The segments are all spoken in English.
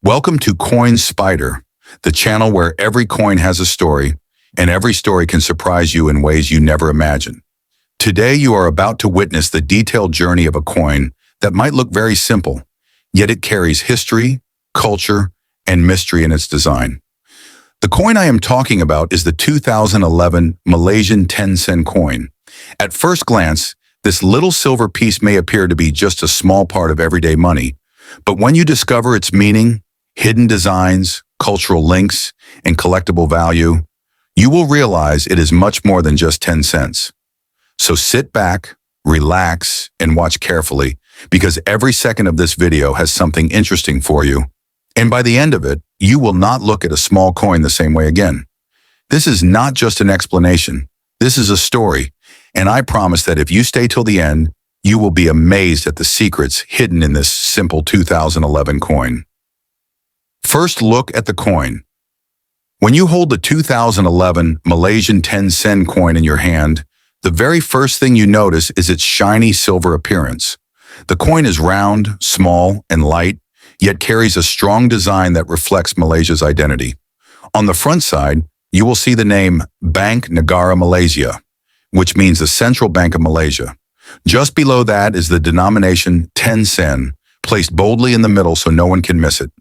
Welcome to Coin Spyder, the channel where every coin has a story, and every story can surprise you in ways you never imagined. Today you are about to witness the detailed journey of a coin that might look very simple, yet it carries history, culture, and mystery in its design. The coin I am talking about is the 2011 Malaysian 10-cent coin. At first glance, this little silver piece may appear to be just a small part of everyday money, but when you discover its meaning, hidden designs, cultural links, and collectible value, you will realize it is much more than just 10 cents. So sit back, relax, and watch carefully, because every second of this video has something interesting for you. And by the end of it, you will not look at a small coin the same way again. This is not just an explanation. This is a story, and I promise that if you stay till the end, you will be amazed at the secrets hidden in this simple 2011 coin. First, look at the coin. When you hold the 2011 Malaysian 10-cent coin in your hand, the very first thing you notice is its shiny silver appearance. The coin is round, small, and light, yet carries a strong design that reflects Malaysia's identity. On the front side, you will see the name Bank Negara Malaysia, which means the Central Bank of Malaysia. Just below that is the denomination 10 sen, placed boldly in the middle so no one can miss it.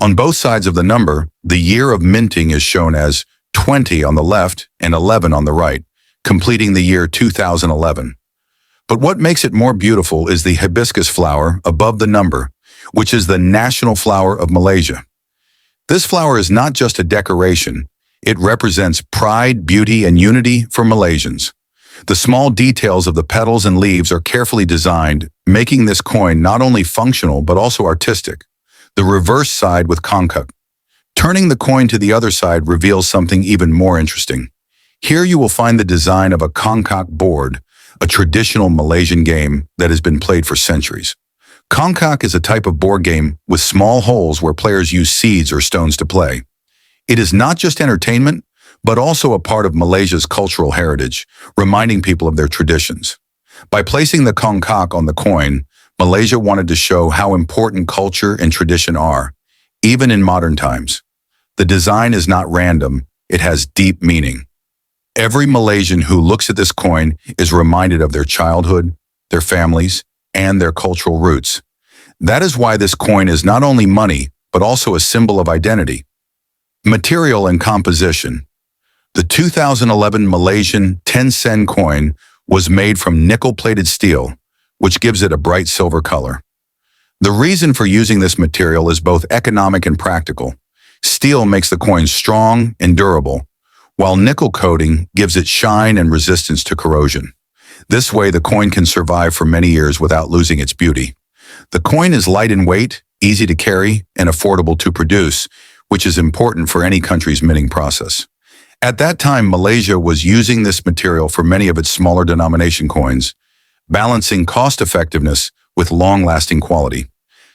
On both sides of the number, the year of minting is shown as 20 on the left and 11 on the right, completing the year 2011. But what makes it more beautiful is the hibiscus flower above the number, which is the national flower of Malaysia. This flower is not just a decoration, it represents pride, beauty, and unity for Malaysians. The small details of the petals and leaves are carefully designed, making this coin not only functional but also artistic. The reverse side with Congkak. Turning the coin to the other side reveals something even more interesting. Here you will find the design of a Congkak board, a traditional Malaysian game that has been played for centuries. Congkak is a type of board game with small holes where players use seeds or stones to play. It is not just entertainment, but also a part of Malaysia's cultural heritage, reminding people of their traditions. By placing the Congkak on the coin, Malaysia wanted to show how important culture and tradition are, even in modern times. The design is not random, it has deep meaning. Every Malaysian who looks at this coin is reminded of their childhood, their families, and their cultural roots. That is why this coin is not only money, but also a symbol of identity. Material and composition. The 2011 Malaysian 10-cent coin was made from nickel-plated steel, which gives it a bright silver color. The reason for using this material is both economic and practical. Steel makes the coin strong and durable, while nickel coating gives it shine and resistance to corrosion. This way, the coin can survive for many years without losing its beauty. The coin is light in weight, easy to carry, and affordable to produce, which is important for any country's minting process. At that time, Malaysia was using this material for many of its smaller denomination coins, balancing cost-effectiveness with long-lasting quality.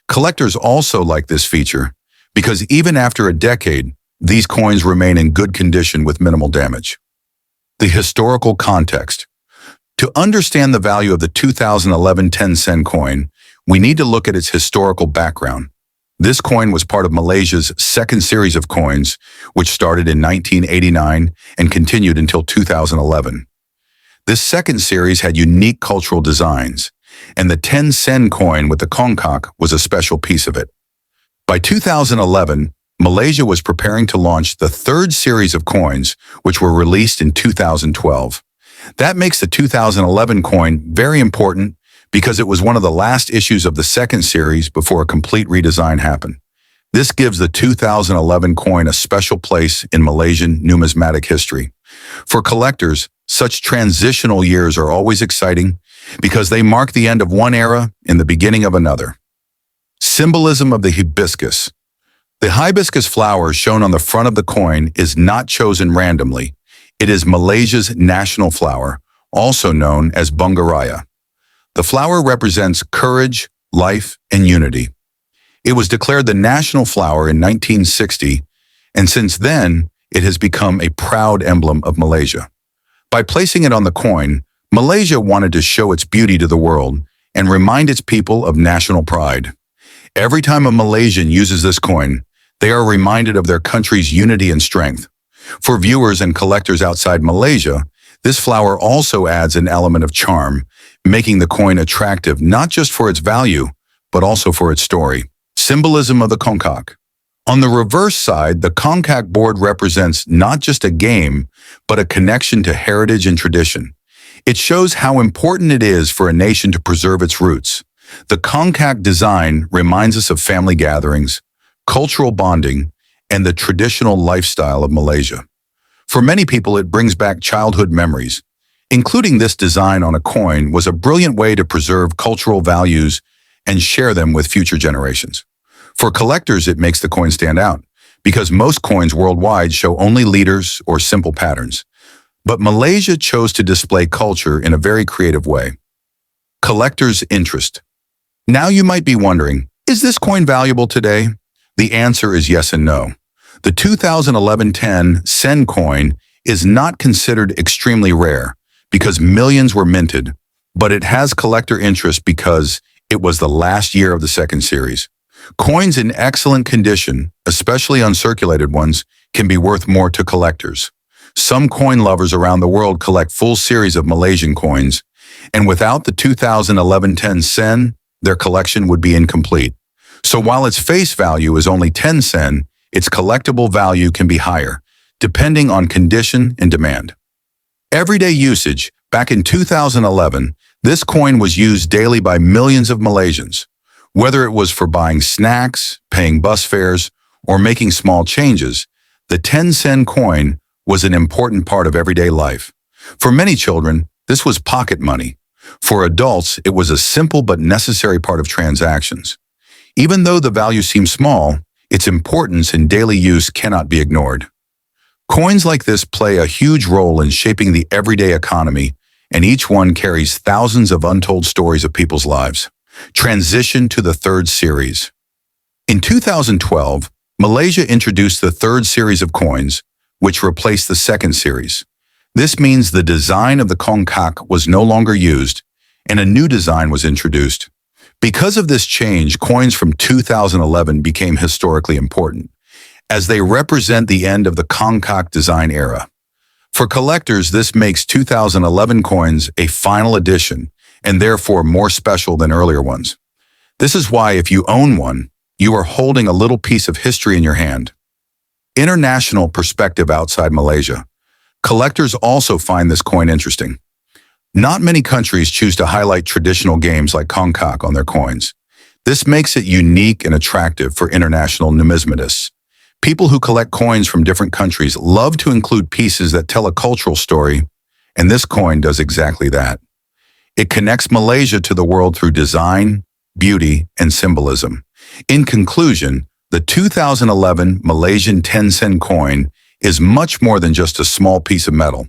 Collectors also like this feature because even after a decade, these coins remain in good condition with minimal damage. The historical context. To understand the value of the 2011 10-cent coin, we need to look at its historical background. This coin was part of Malaysia's second series of coins, which started in 1989 and continued until 2011. This second series had unique cultural designs, and the 10-cent coin with the Congkak was a special piece of it. By 2011, Malaysia was preparing to launch the third series of coins, which were released in 2012. That makes the 2011 coin very important because it was one of the last issues of the second series before a complete redesign happened. This gives the 2011 coin a special place in Malaysian numismatic history. For collectors, such transitional years are always exciting because they mark the end of one era and the beginning of another. Symbolism of the hibiscus. The hibiscus flower shown on the front of the coin is not chosen randomly. It is Malaysia's national flower, also known as bunga raya. The flower represents courage, life, and unity. It was declared the national flower in 1960, and since then, it has become a proud emblem of Malaysia. By placing it on the coin, Malaysia wanted to show its beauty to the world and remind its people of national pride. Every time a Malaysian uses this coin, they are reminded of their country's unity and strength. For viewers and collectors outside Malaysia, this flower also adds an element of charm, making the coin attractive not just for its value, but also for its story. Symbolism of the Congkak. On the reverse side, the Congkak board represents not just a game, but a connection to heritage and tradition. It shows how important it is for a nation to preserve its roots. The Congkak design reminds us of family gatherings, cultural bonding, and the traditional lifestyle of Malaysia. For many people, it brings back childhood memories. Including this design on a coin was a brilliant way to preserve cultural values and share them with future generations. For collectors, it makes the coin stand out, because most coins worldwide show only leaders or simple patterns. But Malaysia chose to display culture in a very creative way. Collectors' interest. Now you might be wondering, is this coin valuable today? The answer is yes and no. The 2011 10 sen coin is not considered extremely rare because millions were minted, but it has collector interest because it was the last year of the second series. Coins in excellent condition, especially uncirculated ones, can be worth more to collectors. Some coin lovers around the world collect full series of Malaysian coins, and without the 2011 10 sen, their collection would be incomplete. So while its face value is only 10 sen, its collectible value can be higher, depending on condition and demand. Everyday usage. Back in 2011, this coin was used daily by millions of Malaysians. Whether it was for buying snacks, paying bus fares, or making small changes, the 10 sen coin was an important part of everyday life. For many children, this was pocket money. For adults, it was a simple but necessary part of transactions. Even though the value seems small, its importance in daily use cannot be ignored. Coins like this play a huge role in shaping the everyday economy, and each one carries thousands of untold stories of people's lives. Transition to the third series. In 2012, Malaysia introduced the third series of coins, which replaced the second series. This means the design of the Congkak was no longer used, and a new design was introduced. Because of this change, coins from 2011 became historically important, as they represent the end of the Congkak design era. For collectors, this makes 2011 coins a final edition, and therefore more special than earlier ones. This is why if you own one, you are holding a little piece of history in your hand. International perspective outside Malaysia. Collectors also find this coin interesting. Not many countries choose to highlight traditional games like Congkak on their coins. This makes it unique and attractive for international numismatists. People who collect coins from different countries love to include pieces that tell a cultural story, and this coin does exactly that. It connects Malaysia to the world through design, beauty, and symbolism. In conclusion, the 2011 Malaysian 10 sen coin is much more than just a small piece of metal.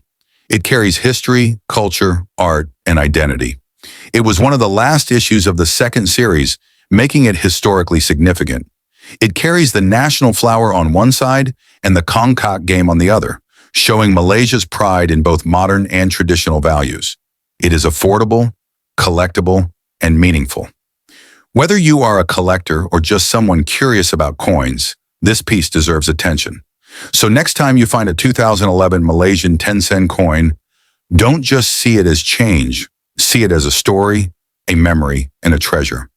It carries history, culture, art, and identity. It was one of the last issues of the second series, making it historically significant. It carries the national flower on one side and the Congkak game on the other, showing Malaysia's pride in both modern and traditional values. It is affordable, collectible, and meaningful. Whether you are a collector or just someone curious about coins, this piece deserves attention. So next time you find a 2011 Malaysian 10 sen coin, don't just see it as change, see it as a story, a memory, and a treasure.